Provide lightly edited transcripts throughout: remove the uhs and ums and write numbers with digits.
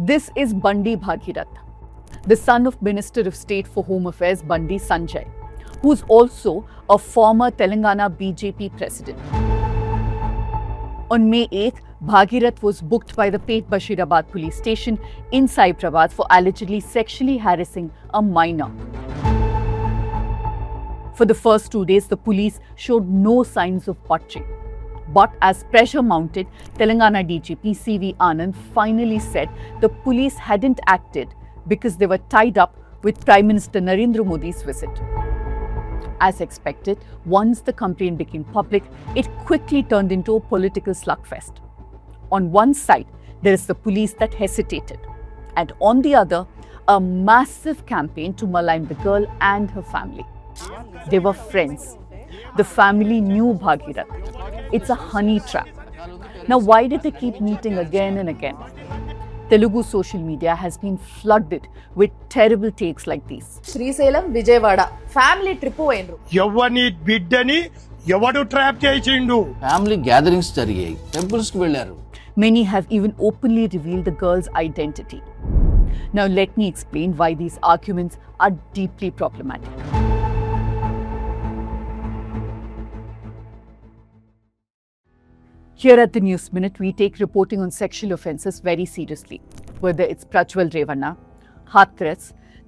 This is Bandi Bhagirath, the son of Minister of State for Home Affairs Bandi Sanjay, who's also a former Telangana BJP president. On May 8th, Bhagirath was booked by the Pet Bashirabad police station in Cyprabad for allegedly sexually harassing a minor. For the first 2 days, the police showed no signs of butching. But as pressure mounted, Telangana DGP CV Anand finally said the police hadn't acted because they were tied up with Prime Minister Narendra Modi's visit. As expected, once the complaint became public, it quickly turned into a political slugfest. On one side, there is the police that hesitated, and on the other, a massive campaign to malign the girl and her family. They were friends. The family knew Bhagirath. It's a honey trap. Now, why did they keep meeting again and again? Telugu social media has been flooded with terrible takes like these. Srisailam Vijayawada family trip పోయినరు. ఎవని బిడ్డని ఎవడు trap చేసిండు? Family gatherings జరిగాయి, temples కి వెళ్ళారు. Many have even openly revealed the girl's identity. Now let me explain why these arguments are deeply problematic. Here at the News Minute, we take reporting on sexual offences very seriously. Whether it's Prajwal Revanna, Hathras,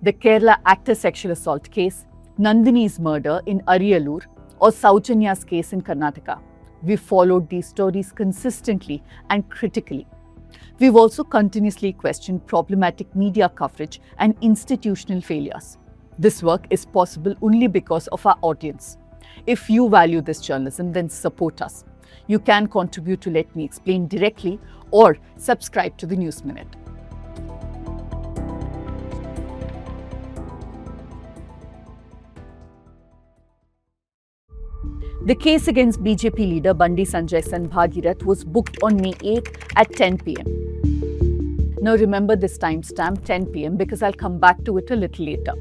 the Kerala actor sexual assault case, Nandini's murder in Ariyalur, or Saujanya's case in Karnataka, we've followed these stories consistently and critically. We've also continuously questioned problematic media coverage and institutional failures. This work is possible only because of our audience. If you value this journalism, then support us. You can contribute to Let Me Explain directly or subscribe to the News Minute. The case against BJP leader Bandi Sanjay son Bhagirath was booked on May 8th at 10 p.m. Now remember this timestamp 10 p.m. because I'll come back to it a little later.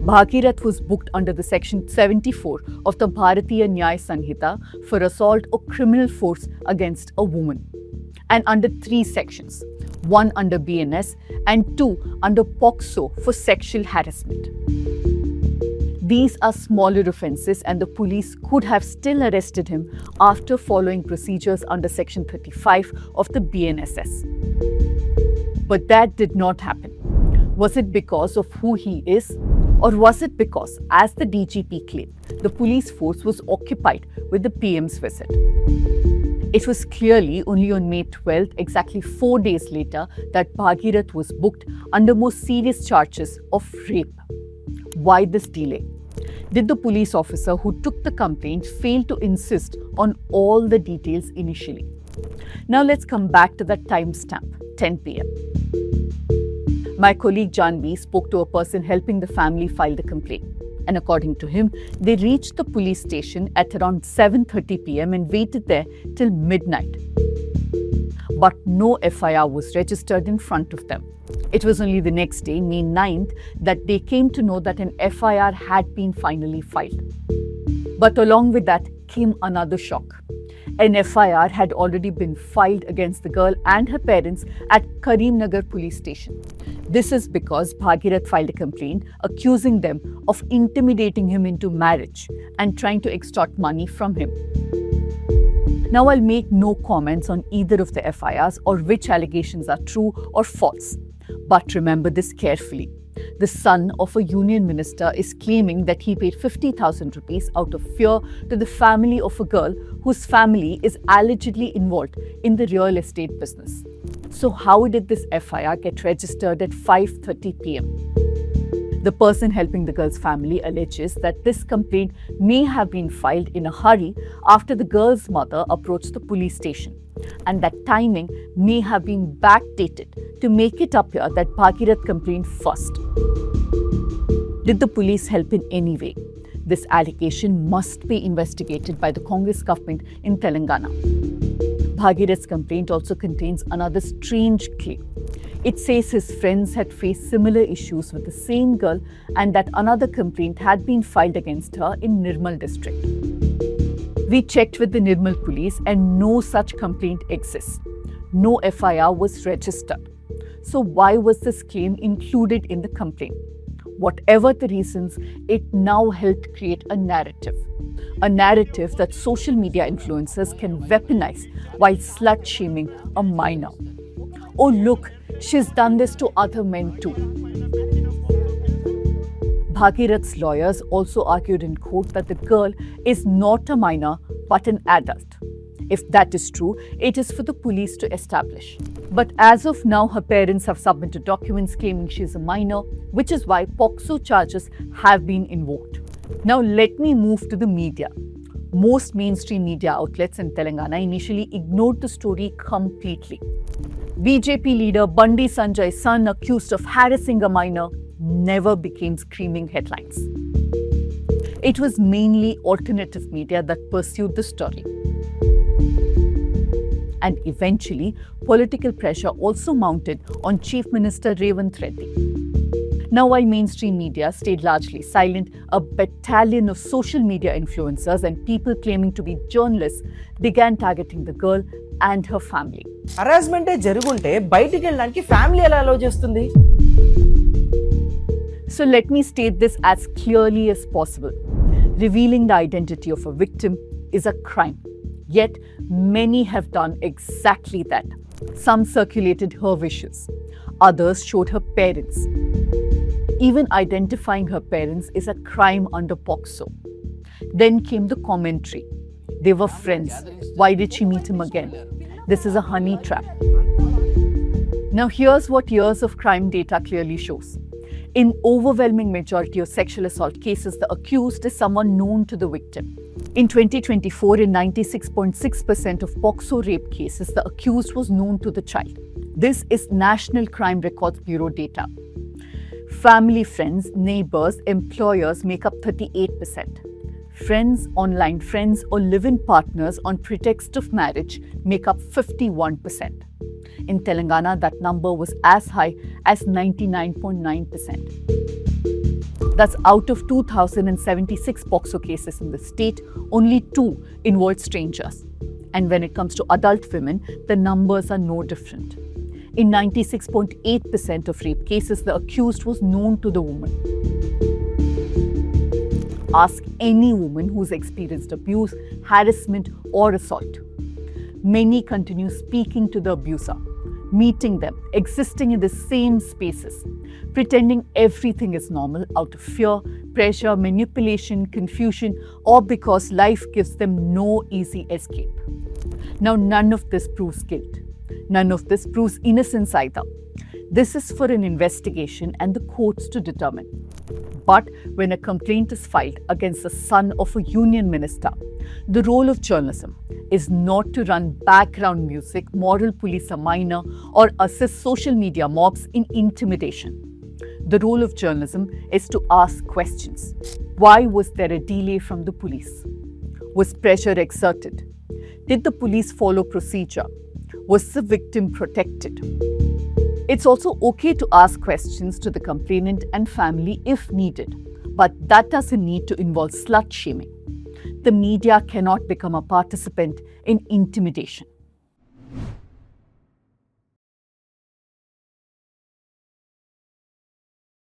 Bhagirath was booked under the section 74 of the Bharatiya Nyaya Sanhita for assault or criminal force against a woman, and under 3 sections, 1 under BNS and 2 under POCSO for sexual harassment. These are smaller offences and the police could have still arrested him after following procedures under section 35 of the BNSS. But that did not happen. Was it because of who he is? Or was it because, as the DGP claimed, the police force was occupied with the PM's visit? It was clearly only on May 12th, exactly 4 days later, that Bhagirath was booked under more serious charges of rape. Why this delay? Did the police officer who took the complaint fail to insist on all the details initially? Now let's come back to that timestamp, 10 p.m. My colleague Janvi spoke to a person helping the family file the complaint. And according to him, they reached the police station at around 7:30 p.m. and waited there till midnight. But no FIR was registered in front of them. It was only the next day, May 9th, that they came to know that an FIR had been finally filed. But along with that came another shock. An FIR had already been filed against the girl and her parents at Karimnagar police station. This is because Bhagirath filed a complaint accusing them of intimidating him into marriage and trying to extort money from him. Now I'll make no comments on either of the FIRs or which allegations are true or false. But remember this carefully. The son of a union minister is claiming that he paid 50,000 rupees out of fear to the family of a girl whose family is allegedly involved in the real estate business. So how did this FIR get registered at 5:30 p.m.? The person helping the girl's family alleges that this complaint may have been filed in a hurry after the girl's mother approached the police station, and that timing may have been backdated to make it appear that Bhagirath complained first. Did the police help in any way? This allegation must be investigated by the Congress government in Telangana. Bhagirath's complaint also contains another strange claim. It says his friends had faced similar issues with the same girl and that another complaint had been filed against her in Nirmal district. We checked with the Nirmal police and no such complaint exists. No FIR was registered. So why was this claim included in the complaint? Whatever the reasons, it now helped create a narrative that social media influencers can weaponize while slut-shaming a minor. Oh look, she's done this to other men too. Bhagirath's lawyers also argued in court that the girl is not a minor but an adult. If that is true, it is for the police to establish. But as of now, her parents have submitted documents claiming she is a minor, which is why POCSO charges have been invoked. Now let me move to the media. Most mainstream media outlets in Telangana initially ignored the story completely. BJP leader Bandi Sanjay's son accused of harassing a minor never became screaming headlines. It was mainly alternative media that pursued the story. And eventually, political pressure also mounted on Chief Minister Revant Reddy. Now, while mainstream media stayed largely silent, a battalion of social media influencers and people claiming to be journalists began targeting the girl and her family. హరాస్మెంటే జరుగుంటే బయటికి వెళ్ళడానికి family ఎలా allow చేస్తుంది? So let me state this as clearly as possible. Revealing the identity of a victim is a crime. Yet, many have done exactly that. Some circulated her wishes. Others showed her parents. Even identifying her parents is a crime under POCSO. Then came the commentary. They were friends. Why did she meet him again? This is a honey trap. Now here's what years of crime data clearly shows. In overwhelming majority of sexual assault cases, the accused is someone known to the victim. In 2024, in 96.6% of POCSO rape cases, the accused was known to the child. This is National Crime Records Bureau data. Family, friends, neighbors, employers make up 38%. Friends, online friends, or live-in partners on pretext of marriage make up 51%. In Telangana, that number was as high as 99.9%. Thus, out of 2,076 POCSO cases in the state, only 2 involved strangers. And when it comes to adult women, the numbers are no different. In 96.8% of rape cases, the accused was known to the woman. Ask any woman who's experienced abuse, harassment, or assault. Many continue speaking to the abuser, meeting them, existing in the same spaces, pretending everything is normal out of fear, pressure, manipulation, confusion, or because life gives them no easy escape. Now, none of this proves guilt. None of this proves innocence either. This is for an investigation and the courts to determine. But when a complaint is filed against the son of a union minister, the role of journalism is not to run background music, moral police a minor, or assist social media mobs in intimidation. The role of journalism is to ask questions. Why was there a delay from the police? Was pressure exerted? Did the police follow procedure? Was the victim protected? It's also okay to ask questions to the complainant and family if needed, but that doesn't need to involve slut shaming. The media cannot become a participant in intimidation.